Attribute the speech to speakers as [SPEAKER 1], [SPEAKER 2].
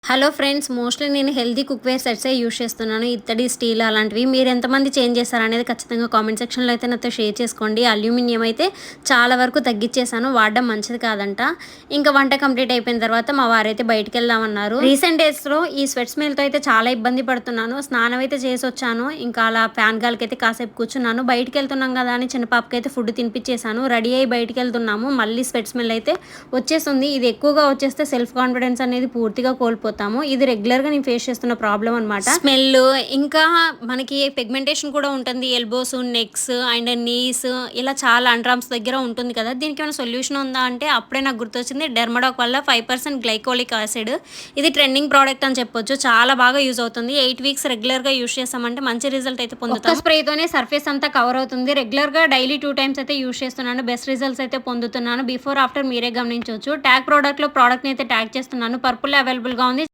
[SPEAKER 1] Hello friends, mostly నేను healthy cookware సెట్సే use చేస్తున్నాను. ఇత్తడి, స్టీల్ అలాంటివి. మీరు ఎంతమంది చేంజ్ చేస్తారనేది ఖచ్చితంగా కామెంట్ సెక్షన్లో అయితే నాతో షేర్ చేసుకోండి. అల్యూమినియం అయితే చాలా వరకు తగ్గించేసాను, వాడడం మంచిది కాదంట. ఇంకా వంట కంప్లీట్ అయిపోయిన తర్వాత మా వారైతే బయటికి వెళ్దామన్నారు. రీసెంట్ డేస్లో ఈ స్వెట్ స్మెల్తో అయితే చాలా ఇబ్బంది పడుతున్నాను. స్నానం అయితే చేసి వచ్చాను, ఇంకా అలా ఫ్యాన్ గాలికి అయితే కాసేపు కూర్చున్నాను. బయటికి వెళ్తున్నాం కదా అని చిన్న పాపకి అయితే ఫుడ్ తినిపించేశాను. రెడీ అయ్యి బయటికి వెళ్తున్నాము, మళ్ళీ స్వెట్ స్మెల్ అయితే వచ్చేస్తుంది. ఇది ఎక్కువగా వచ్చేస్తే సెల్ఫ్ కాన్ఫిడెన్స్ అనేది పూర్తిగా కోల్పోతాము. ఇది రెగ్యులర్గా నేను ఫేస్ చేస్తున్న ప్రాబ్లం అనమాట. స్మెల్, ఇంకా మనకి పిగ్మెంటేషన్ కూడా ఉంటుంది. ఎల్బోస్, నెక్స్ అండ్ నీస్, ఇలా చాలా అండ్రామ్స్ దగ్గర ఉంటుంది కదా. దీనికి ఏమైనా సొల్యూషన్ ఉందా అంటే అప్పుడే నాకు గుర్తొచ్చింది డెర్మడాక్ వల్ల 5% గ్లైకోలిక్ యాసిడ్. ఇది ట్రెండింగ్ ప్రోడక్ట్ అని చెప్పొచ్చు. చాలా బాగా యూజ్ అవుతుంది. 8 వీక్స్ రెగ్యులర్గా యూజ్ చేస్తామంటే మంచి రిజల్ట్ అయితే పొందుతాం. స్ప్రేతోనే సర్ఫేస్ అంతా కవర్ అవుతుంది. రెగ్యులర్గా డైలీ 2 టైమ్స్ అయితే యూజ్ చేస్తున్నాను. బెస్ట్ రిజల్ట్స్ అయితే పొందుతున్నాను. బిఫోర్ ఆఫ్టర్ మీరే గమనించవచ్చు. ట్యాగ్ ప్రోడక్ట్లో ప్రోడక్ట్ని అయితే ట్యాగ్ చేస్తున్నాను. పర్పుల్ అవైలబుల్గా ఉంది,